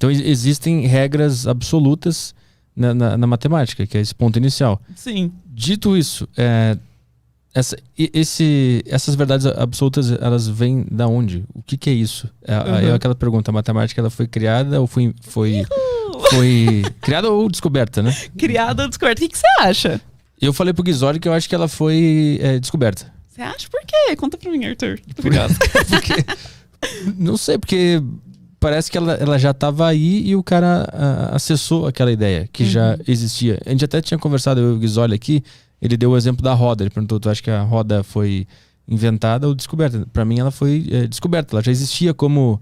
Então existem regras absolutas na matemática, que é esse ponto inicial. Sim. Dito isso, essas verdades absolutas, elas vêm da onde? O que é isso? É aquela pergunta, a matemática ela foi criada ou foi criada ou descoberta, né? Criada ou descoberta. O que você acha? Eu falei pro Guizoli que eu acho que ela foi descoberta. Você acha por quê? Conta pra mim, Arthur. Obrigado. Não sei, porque parece que ela já estava aí e o cara acessou aquela ideia que já existia. A gente até tinha conversado, eu e o Guizoli aqui, ele deu o exemplo da roda. Ele perguntou, tu acha que a roda foi inventada ou descoberta? Para mim ela foi descoberta, ela já existia como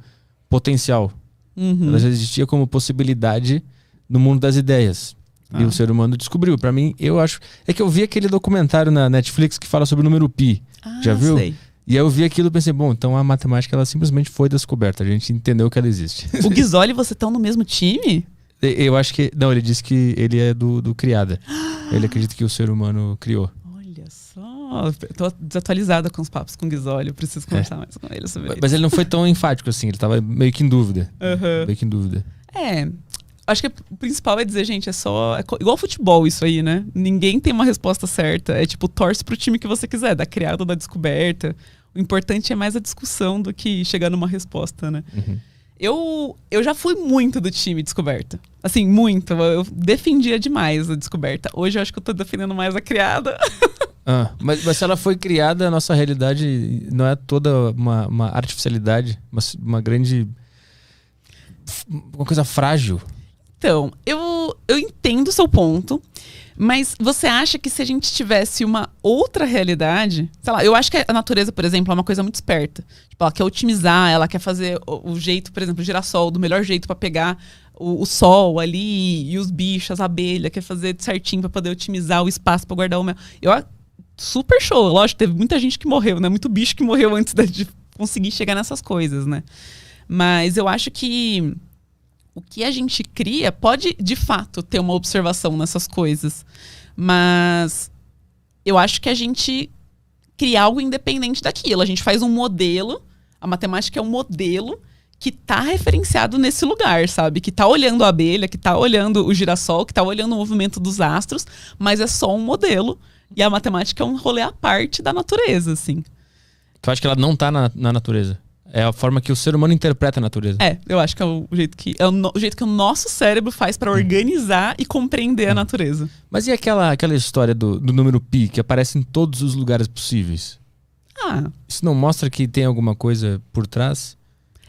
potencial. Ela já existia como possibilidade no mundo das ideias. E o ser humano descobriu. Para mim, eu acho... É que eu vi aquele documentário na Netflix que fala sobre o número pi. Já viu? Sei. E aí eu vi aquilo e pensei, bom, então a matemática ela simplesmente foi descoberta. A gente entendeu que ela existe. O Guizoli e você estão no mesmo time? Eu acho que... Não, ele disse que ele é do criada. Ele acredita que o ser humano criou. Olha só. Tô desatualizada com os papos com o Guizoli. Eu preciso conversar mais com ele sobre isso. Mas ele não foi tão enfático assim. Ele tava meio que em dúvida. Meio que em dúvida. Acho que o principal é dizer, gente, é igual futebol isso aí, né? Ninguém tem uma resposta certa. É tipo, torce pro time que você quiser, da criada ou da descoberta. O importante é mais a discussão do que chegar numa resposta, né? Eu já fui muito do time descoberta. Assim, muito. Eu defendia demais a descoberta. Hoje eu acho que eu tô defendendo mais a criada. Mas se ela foi criada, a nossa realidade não é toda uma artificialidade, uma grande... uma coisa frágil. Então, eu entendo o seu ponto, mas você acha que se a gente tivesse uma outra realidade... Sei lá, eu acho que a natureza, por exemplo, é uma coisa muito esperta. Tipo, ela quer otimizar, ela quer fazer o jeito, por exemplo, o girassol, do melhor jeito para pegar o sol ali e os bichos, as abelhas, quer fazer certinho para poder otimizar o espaço para guardar o mel. Super show, lógico, teve muita gente que morreu, né? Muito bicho que morreu antes de conseguir chegar nessas coisas, né? Mas eu acho que o que a gente cria pode, de fato, ter uma observação nessas coisas. Mas eu acho que a gente cria algo independente daquilo. A gente faz um modelo, a matemática é um modelo que está referenciado nesse lugar, sabe? Que está olhando a abelha, que está olhando o girassol, que está olhando o movimento dos astros, mas é só um modelo. E a matemática é um rolê à parte da natureza, assim. Tu acha que ela não está na natureza? É a forma que o ser humano interpreta a natureza. Eu acho que é o jeito que o nosso cérebro faz para organizar e compreender a natureza. Mas e aquela história do número pi, que aparece em todos os lugares possíveis? Isso não mostra que tem alguma coisa por trás?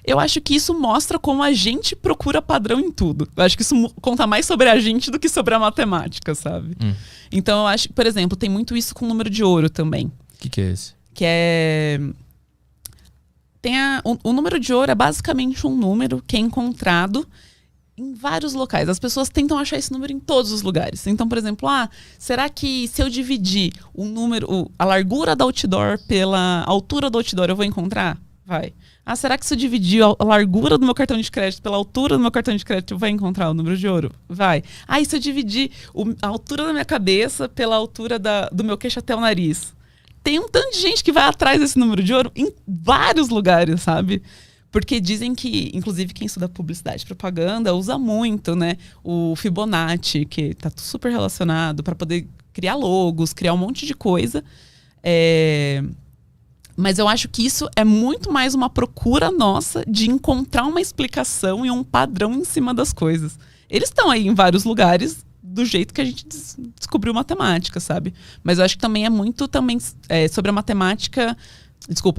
Eu acho que isso mostra como a gente procura padrão em tudo. Eu acho que isso conta mais sobre a gente do que sobre a matemática, sabe? Então eu acho, por exemplo, tem muito isso com o número de ouro também. O que é esse? Que é... O número de ouro é basicamente um número que é encontrado em vários locais. As pessoas tentam achar esse número em todos os lugares. Então, por exemplo, será que se eu dividir a largura da outdoor pela altura do outdoor, eu vou encontrar? Vai. Será que se eu dividir a largura do meu cartão de crédito pela altura do meu cartão de crédito, eu vou encontrar o número de ouro? Vai. E se eu dividir a altura da minha cabeça pela altura do meu queixo até o nariz? Tem um tanto de gente que vai atrás desse número de ouro em vários lugares, sabe? Porque dizem que, inclusive, quem estuda publicidade e propaganda usa muito, né? O Fibonacci, que tá super relacionado para poder criar logos, criar um monte de coisa. Mas eu acho que isso é muito mais uma procura nossa de encontrar uma explicação e um padrão em cima das coisas. Eles estão aí em vários lugares do jeito que a gente descobriu matemática, sabe? Mas eu acho que também é muito sobre a matemática,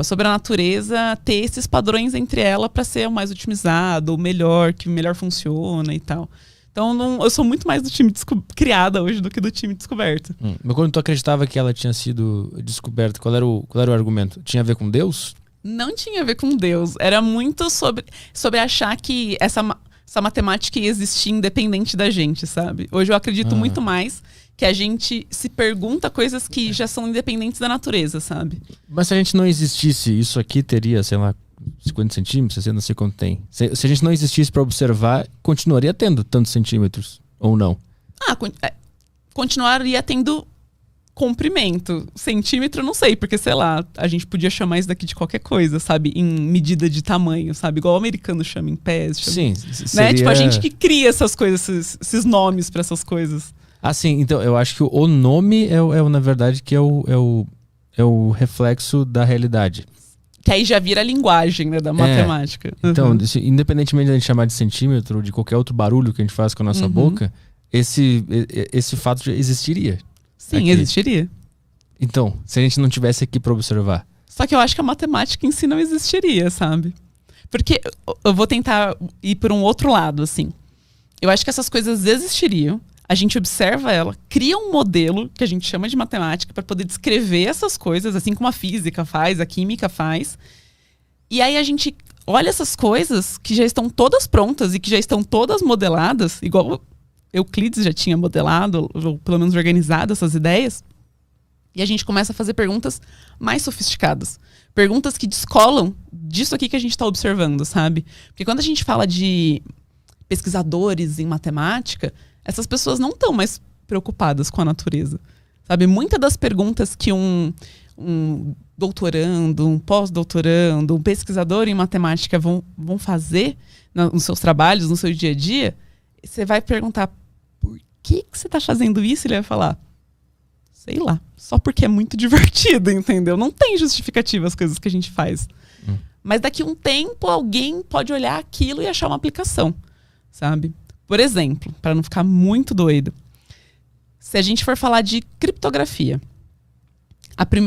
sobre a natureza, ter esses padrões entre ela para ser o mais otimizado, o melhor, que melhor funciona e tal. Então eu sou muito mais do time criada hoje do que do time descoberto. Mas quando tu acreditava que ela tinha sido descoberta, qual era o argumento? Tinha a ver com Deus? Não tinha a ver com Deus. Era muito sobre achar que essa matemática ia existir independente da gente, sabe? Hoje eu acredito muito mais que a gente se pergunta coisas que já são independentes da natureza, sabe? Mas se a gente não existisse, isso aqui teria, sei lá, 50 centímetros, 60, não sei quanto tem. Se a gente não existisse para observar, continuaria tendo tantos centímetros, ou não? Continuaria tendo comprimento. Centímetro, não sei, porque, sei lá, a gente podia chamar isso daqui de qualquer coisa, sabe? Em medida de tamanho, sabe? Igual o americano chama em pés. Chama, Sim, né? seria... Tipo, a gente que cria essas coisas, esses nomes pra essas coisas. Ah, sim. Então, eu acho que o nome na verdade, que é o reflexo da realidade. Que aí já vira a linguagem, né, da matemática. Então, independentemente de a gente chamar de centímetro ou de qualquer outro barulho que a gente faz com a nossa boca, esse fato já existiria. Sim, aqui. existiria. Então, se a gente não tivesse aqui para observar. Só que eu acho que a matemática em si não existiria, sabe? Porque eu vou tentar ir por um outro lado, assim. Eu acho que essas coisas existiriam, a gente observa ela, cria um modelo que a gente chama de matemática para poder descrever essas coisas, assim como a física faz, a química faz. E aí a gente olha essas coisas que já estão todas prontas e que já estão todas modeladas, igual Euclides já tinha modelado, ou pelo menos organizado essas ideias. E a gente começa a fazer perguntas mais sofisticadas. Perguntas que descolam disso aqui que a gente está observando, sabe? Porque quando a gente fala de pesquisadores em matemática, essas pessoas não estão mais preocupadas com a natureza, sabe? Muitas das perguntas que um doutorando, um pós-doutorando, um pesquisador em matemática vão fazer nos seus trabalhos, no seu dia a dia, você vai perguntar, por que você está fazendo isso? Ele vai falar, sei lá, só porque é muito divertido, entendeu? Não tem justificativa as coisas que a gente faz. Mas daqui a um tempo, alguém pode olhar aquilo e achar uma aplicação, sabe? Por exemplo, para não ficar muito doido, se a gente for falar de criptografia,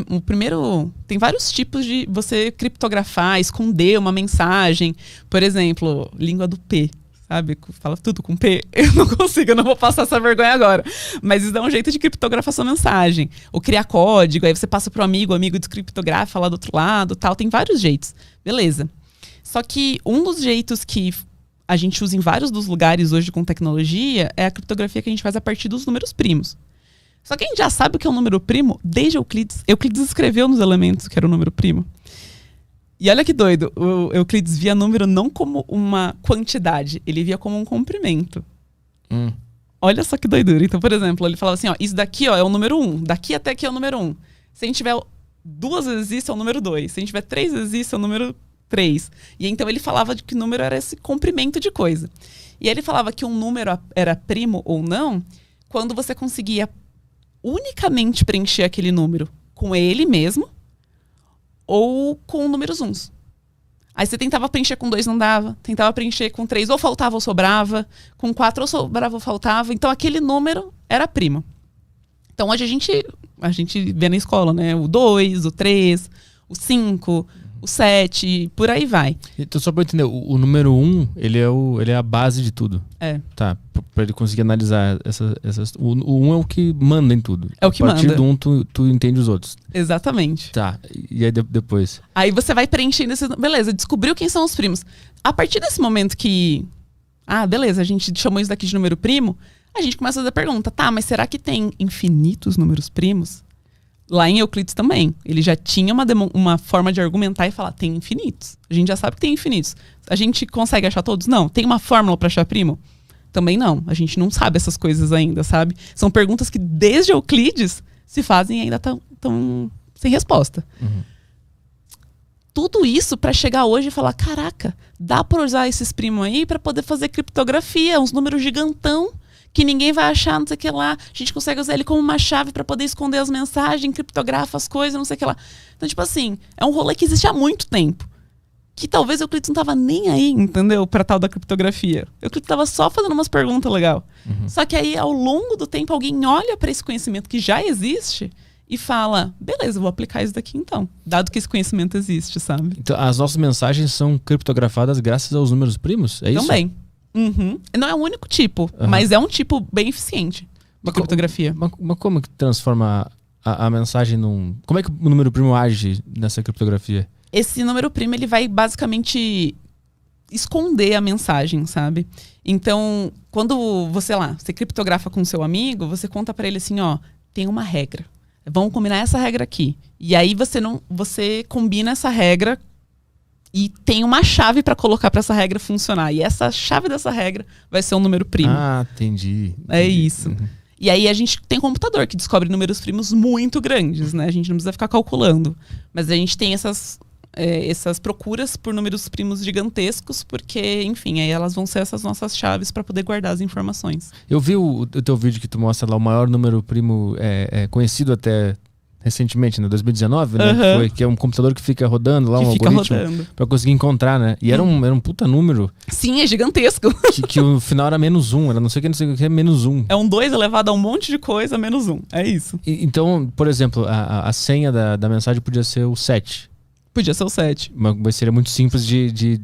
o primeiro... Tem vários tipos de você criptografar, esconder uma mensagem. Por exemplo, língua do P, sabe? Fala tudo com P. Eu não consigo, eu não vou passar essa vergonha agora. Mas isso dá um jeito de criptografar sua mensagem. Ou criar código, aí você passa pro amigo, o amigo descriptografa lá do outro lado, tal. Tem vários jeitos. Beleza. Só que um dos jeitos que a gente usa em vários dos lugares hoje com tecnologia é a criptografia que a gente faz a partir dos números primos. Só que a gente já sabe o que é um número primo desde Euclides. Euclides escreveu nos elementos que era o número primo. E olha que doido, o Euclides via número não como uma quantidade, ele via como um comprimento. Olha só que doidura. Então, por exemplo, ele falava assim, ó, isso daqui ó, é o número 1, daqui até aqui é o número 1. Se a gente tiver 2 vezes isso, é o número 2. Se a gente tiver 3 vezes isso, é o número 3. E então ele falava de que número era esse comprimento de coisa. E ele falava que um número era primo ou não quando você conseguia unicamente preencher aquele número com ele mesmo ou com números uns. Aí você tentava preencher com 2, não dava. Tentava preencher com 3, ou faltava ou sobrava. Com 4, ou sobrava ou faltava. Então aquele número era primo. Então hoje a gente vê na escola, né? O 2, o 3, o 5... o 7, por aí vai. Então, só para eu entender, o número 1, ele é a base de tudo. É. Tá, para ele conseguir analisar essas... O 1 é o que manda em tudo. É o que manda. A partir do 1, tu entende os outros. Exatamente. Tá, e aí depois? Aí você vai preenchendo esse... Beleza, descobriu quem são os primos. A partir desse momento que... Ah, beleza, a gente chamou isso daqui de número primo, a gente começa a fazer a pergunta, tá, mas será que tem infinitos números primos? Lá em Euclides também. Ele já tinha uma forma de argumentar e falar, tem infinitos. A gente já sabe que tem infinitos. A gente consegue achar todos? Não. Tem uma fórmula para achar primo? Também não. A gente não sabe essas coisas ainda, sabe? São perguntas que desde Euclides se fazem e ainda estão sem resposta. Tudo isso para chegar hoje e falar, caraca, dá para usar esses primos aí para poder fazer criptografia, uns números gigantão, que ninguém vai achar, não sei o que lá. A gente consegue usar ele como uma chave para poder esconder as mensagens, criptografa as coisas, não sei o que lá. Então, tipo assim, é um rolê que existe há muito tempo. Que talvez Euclides não tava nem aí, entendeu? Pra tal da criptografia. Euclides tava só fazendo umas perguntas legais. Só que aí, ao longo do tempo, alguém olha para esse conhecimento que já existe e fala, beleza, eu vou aplicar isso daqui então. Dado que esse conhecimento existe, sabe? Então, as nossas mensagens são criptografadas graças aos números primos? É isso? Também. Não é o único tipo, mas é um tipo bem eficiente de criptografia. Mas como que transforma a mensagem num... Como é que o número primo age nessa criptografia? Esse número primo, ele vai basicamente esconder a mensagem, sabe? Então, quando você criptografa com seu amigo, você conta pra ele assim, ó, tem uma regra. Vamos combinar essa regra aqui. E aí você combina essa regra e tem uma chave para colocar para essa regra funcionar. E essa chave dessa regra vai ser um número primo. Ah, entendi. É isso. E aí a gente tem computador que descobre números primos muito grandes, né? A gente não precisa ficar calculando. Mas a gente tem essas procuras por números primos gigantescos, porque, enfim, aí elas vão ser essas nossas chaves para poder guardar as informações. Eu vi o teu vídeo que tu mostra lá, o maior número primo conhecido até recentemente, né? 2019, né? Que é um computador que fica rodando lá, um algoritmo para conseguir encontrar, né? E era um puta número. Sim, é gigantesco. Que o final era -1, era não sei o que é -1. É um 2 elevado a um monte de coisa, -1. É isso. Então, por exemplo, a senha da mensagem podia ser o 7. Podia ser o 7. Mas seria muito simples de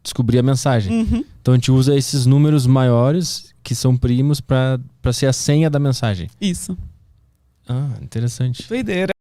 descobrir a mensagem. Uhum. Então a gente usa esses números maiores, que são primos, para ser a senha da mensagem. Isso. Ah, interessante. Doideira.